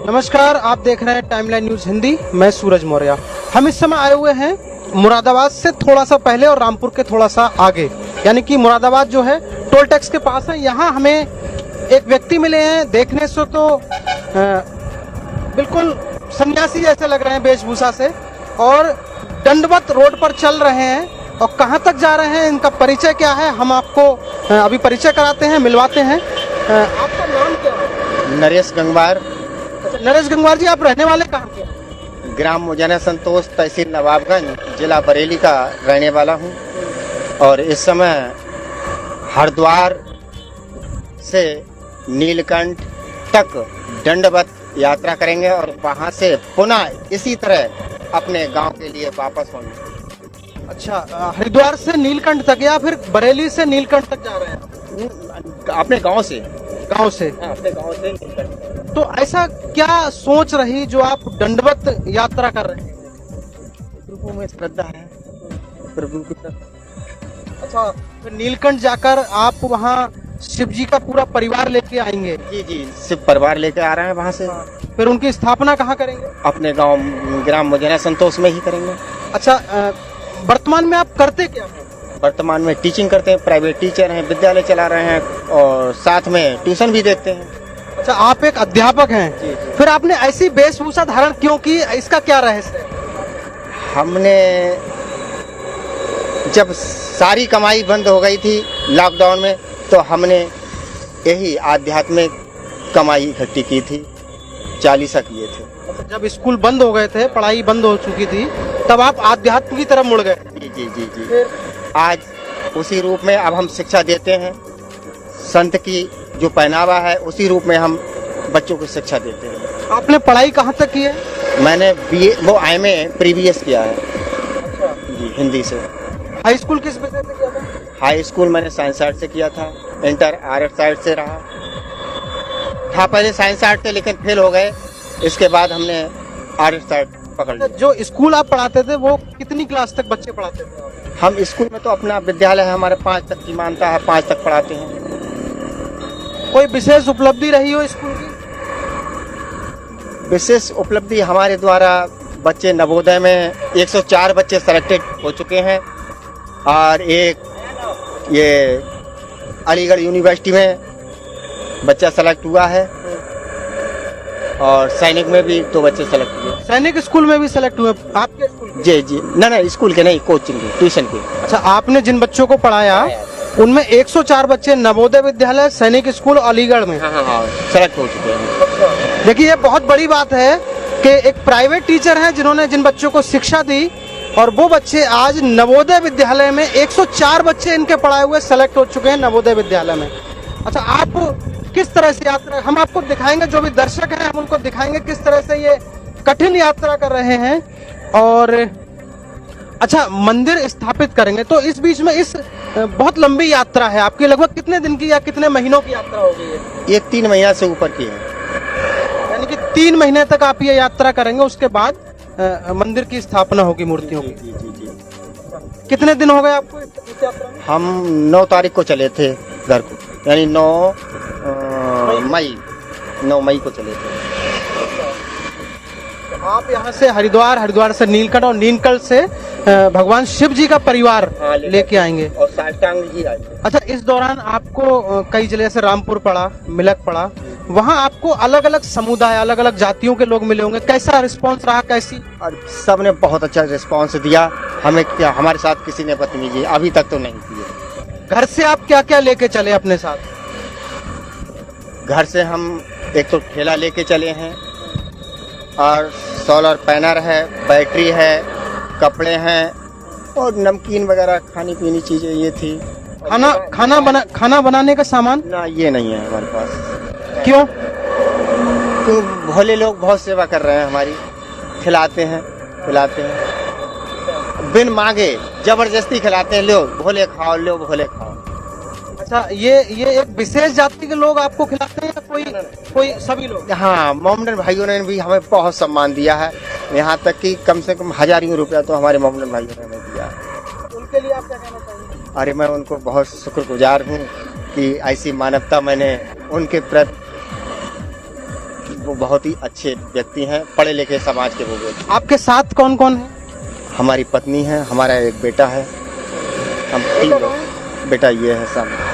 नमस्कार, आप देख रहे हैं टाइमलाइन न्यूज हिंदी। मैं सूरज मौर्य। हम इस समय आए हुए हैं मुरादाबाद से थोड़ा सा पहले और रामपुर के थोड़ा सा आगे, यानी कि मुरादाबाद जो है टोल टैक्स के पास है। यहाँ हमें एक व्यक्ति मिले हैं, देखने से तो बिल्कुल सन्यासी जैसे लग रहे हैं वेशभूषा से, और दंडवत रोड पर चल रहे हैं। और कहाँ तक जा रहे हैं, इनका परिचय क्या है, हम आपको अभी परिचय कराते हैं, मिलवाते हैं। आपका नाम क्या है? नरेश गंगवार। नरेश गंगवार जी, आप रहने वाले कहाँ के हैं? ग्राम मुजाना संतोष, तहसील नवाबगंज, जिला बरेली का रहने वाला हूँ। और इस समय हरिद्वार से नीलकंठ तक दंडवत यात्रा करेंगे और वहाँ से पुनः इसी तरह अपने गांव के लिए वापस होंगे। अच्छा, हरिद्वार से नीलकंठ तक या फिर बरेली से नीलकंठ तक जा रहे हैं? अपने गांव से। अपने गांव से नीलकंठ। तो ऐसा क्या सोच रही जो आप दंडवत यात्रा कर रहे हैं? प्रभु में श्रद्धा है, प्रभु की तरफ। अच्छा, फिर नीलकंठ जाकर आप वहाँ शिव जी का पूरा परिवार लेके आएंगे? जी, शिव परिवार लेके आ रहे हैं वहाँ से। फिर उनकी स्थापना कहाँ करेंगे? अपने गांव ग्राम मुजाना संतोष में ही करेंगे। अच्छा, वर्तमान में आप करते क्या हैं? वर्तमान में टीचिंग करते हैं, प्राइवेट टीचर हैं, विद्यालय चला रहे हैं और साथ में ट्यूशन भी देखते हैं। अच्छा, आप एक अध्यापक हैं। जी। फिर आपने ऐसी वेशभूषा धारण क्यों की, इसका क्या रहस्य है? हमने जब सारी कमाई बंद हो गई थी लॉकडाउन में, तो हमने यही आध्यात्मिक कमाई इकट्ठी की थी, 40 किए थे। जब स्कूल बंद हो गए थे, पढ़ाई बंद हो चुकी थी, तब आप आध्यात्म की तरफ मुड़ गए? जी। आज उसी रूप में अब हम शिक्षा देते हैं। संत की जो पहनावा है उसी रूप में हम बच्चों को शिक्षा देते हैं। आपने पढ़ाई कहाँ तक की है? मैंने BA वो IMA प्रीवियस किया है। अच्छा। जी, हिंदी से। हाई स्कूल किस विषय से किया था? हाई स्कूल मैंने साइंस साइड से किया था, इंटर आर्ट साइड से रहा था। पहले साइंस साइड से लेकिन फेल हो गए, इसके बाद हमने आर्ट साइड पकड़ लिया। जो स्कूल आप पढ़ाते थे वो कितनी क्लास तक बच्चे पढ़ाते थे? हम स्कूल में तो अपना विद्यालय है, हमारे 5 तक की मानता है, 5 तक पढ़ाते हैं। कोई विशेष उपलब्धि रही हो स्कूल की? विशेष उपलब्धि हमारे द्वारा बच्चे नवोदय में 104 बच्चे सेलेक्टेड हो चुके हैं, और एक ये अलीगढ़ यूनिवर्सिटी में बच्चा सेलेक्ट हुआ है, और सैनिक में भी 2 बच्चे सेलेक्ट हुए। सैनिक स्कूल में भी सेलेक्ट हुए आपके स्कूल के? जी, ना स्कूल के नहीं, कोचिंग के, ट्यूशन के। अच्छा, आपने जिन बच्चों को पढ़ाया उनमें 104 बच्चे नवोदय विद्यालय, सैनिक स्कूल, अलीगढ़ में हाँ, सेलेक्ट हो चुके हैं। देखिए, ये बहुत बड़ी बात है कि एक प्राइवेट टीचर हैं जिन्होंने जिन बच्चों को शिक्षा दी, और वो बच्चे आज नवोदय विद्यालय में 104 बच्चे इनके पढ़ाए हुए सेलेक्ट हो चुके हैं नवोदय विद्यालय में। अच्छा, आप किस तरह से यात्रा, हम आपको दिखाएंगे, जो भी दर्शक हैं हम उनको दिखाएंगे किस तरह से ये कठिन यात्रा कर रहे हैं। और अच्छा, मंदिर स्थापित करेंगे, तो इस बीच में इस बहुत लंबी यात्रा है आपकी, लगभग कितने दिन की या कितने महीनों की यात्रा हो गई है? ये 3 महीना से ऊपर की है। यानी कि 3 महीने तक आप ये यात्रा करेंगे, उसके बाद मंदिर की स्थापना होगी, मूर्तियों की। जी। कितने दिन हो गए आपको इस यात्रा में? हम 9 तारीख को चले थे घर को, यानी 9 मई को चले थे। आप यहाँ से हरिद्वार से नीलकंठ, और नीलकंठ से भगवान शिव जी का परिवार लेके आएंगे, और साष्टांग जी आएंगे। अच्छा, इस दौरान आपको कई जिले से रामपुर पड़ा, मिलक पड़ा, वहाँ आपको अलग अलग समुदाय, अलग अलग जातियों के लोग मिले होंगे, कैसा रिस्पांस रहा, कैसी? और सबने बहुत अच्छा रिस्पांस दिया हमें। क्या हमारे साथ किसी ने बदतमीजी अभी तक तो नहीं की है। घर से आप क्या क्या लेके चले अपने साथ? घर से हम एक तो ठेला लेके चले हैं, और सोलर पैनल है, बैटरी है, कपड़े हैं, और नमकीन वगैरह खानी पीनी चीजें ये थी। खाना बनाने का सामान? ना, ये नहीं है हमारे पास। क्यों? तो भोले लोग बहुत सेवा कर रहे हैं हमारी, खिलाते हैं पिलाते हैं, बिन मांगे जबरदस्ती खिलाते हैं, लो भोले खाओ, लो भोले खाओ। अच्छा, ये एक विशेष जाति के लोग आपको खिलाते हैं या कोई सभी लोग? हाँ, मोमडन भाइयों ने भी हमें बहुत सम्मान दिया है, यहाँ तक कि कम से कम 1000 रुपया तो हमारे मोमडन भाइयों ने हमें दिया है। उनके लिए आप क्या कहना चाहेंगे? अरे, मैं उनको बहुत शुक्रगुजार हूँ कि ऐसी मानवता मैंने उनके प्रति वो बहुत ही अच्छे व्यक्ति हैं, पढ़े लिखे समाज के वो व्यक्ति। आपके साथ कौन कौन है? हमारी पत्नी है, हमारा एक बेटा है, हम 3 लोग। बेटा ये है सामने।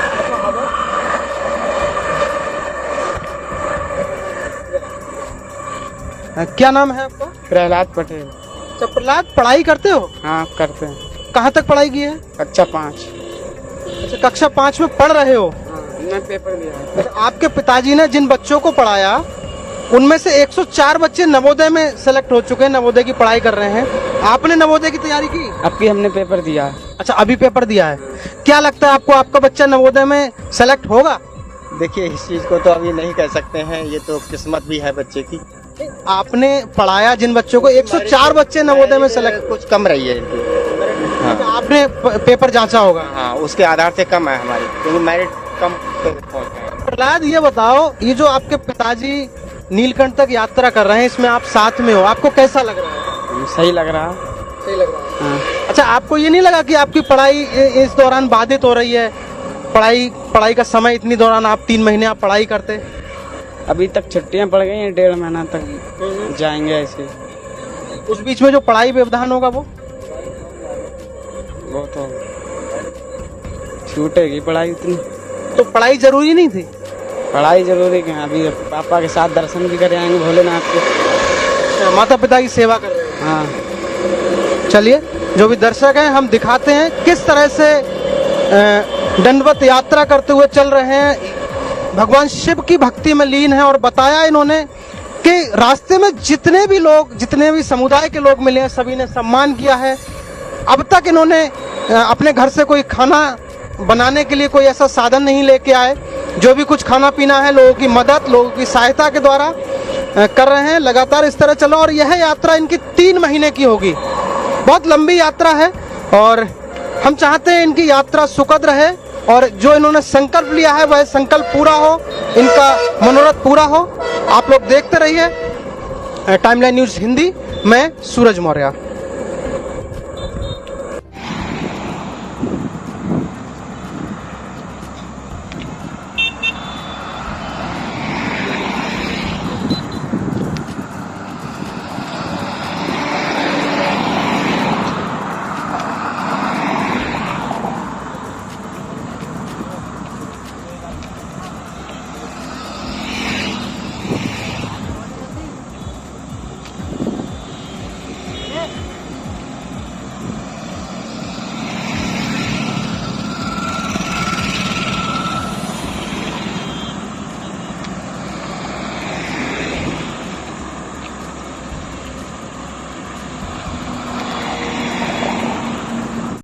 क्या नाम है आपका? प्रहलाद पटेल। अच्छा प्रहलाद, पढ़ाई करते हो? हाँ करते हैं। कहाँ तक पढ़ाई की है? कक्षा 5। अच्छा कक्षा 5 में पढ़ रहे हो? मैं पेपर दिया है। अच्छा, आपके पिताजी ने जिन बच्चों को पढ़ाया उनमें से 104 बच्चे नवोदय में सेलेक्ट हो चुके हैं, नवोदय की पढ़ाई कर रहे हैं। आपने नवोदय की तैयारी की? अभी हमने पेपर दिया। अच्छा अभी पेपर दिया है। क्या लगता है आपको, आपका बच्चा नवोदय में सेलेक्ट होगा? देखिए इस चीज़ को तो अभी नहीं कह सकते हैं, ये तो किस्मत भी है बच्चे की। आपने पढ़ाया जिन बच्चों को, 104 बच्चे नवोदय में सेलेक्ट, कुछ कम रही है इनकी। हाँ आपने पेपर जांचा होगा? हाँ, उसके आधार से कम है हमारी, क्योंकि मेरिट कम पहुंच है। प्रहलाद ये बताओ, ये जो आपके पिताजी नीलकंठ तक यात्रा कर रहे हैं, इसमें आप साथ में हो, आपको कैसा लग रहा है? सही लग रहा। सही लग रहा है। हाँ। अच्छा आपको ये नहीं लगा कि आपकी पढ़ाई इस दौरान बाधित हो रही है? पढ़ाई का समय, इतनी दौरान आप 3 महीने आप पढ़ाई करते? अभी तक छुट्टियां पड़ गई हैं, 1.5 महीना तक जाएंगे ऐसे। उस बीच में जो पढ़ाई व्यवधान होगा वो तो छूटेगी पढ़ाई उतनी। तो पढ़ाई जरूरी नहीं थी? पढ़ाई जरूरी है। अभी पापा के साथ दर्शन भी कर आएंगे भोलेनाथ के। माता पिता की सेवा कर रहे हैं। हाँ। चलिए जो भी दर्शक हैं हम दिखाते हैं किस तरह से दंडवत यात्रा करते हुए चल रहे हैं, भगवान शिव की भक्ति में लीन है। और बताया इन्होंने कि रास्ते में जितने भी लोग, जितने भी समुदाय के लोग मिले हैं, सभी ने सम्मान किया है। अब तक इन्होंने अपने घर से कोई खाना बनाने के लिए कोई ऐसा साधन नहीं लेके आए। जो भी कुछ खाना पीना है, लोगों की मदद, लोगों की सहायता के द्वारा कर रहे हैं। लगातार इस तरह चलो, और यह यात्रा इनकी 3 महीने की होगी। बहुत लंबी यात्रा है और हम चाहते हैं इनकी यात्रा सुखद रहे और जो इन्होंने संकल्प लिया है वह संकल्प पूरा हो, इनका मनोरथ पूरा हो। आप लोग देखते रहिए टाइमलाइन न्यूज़ हिंदी। मैं सूरज मौर्य।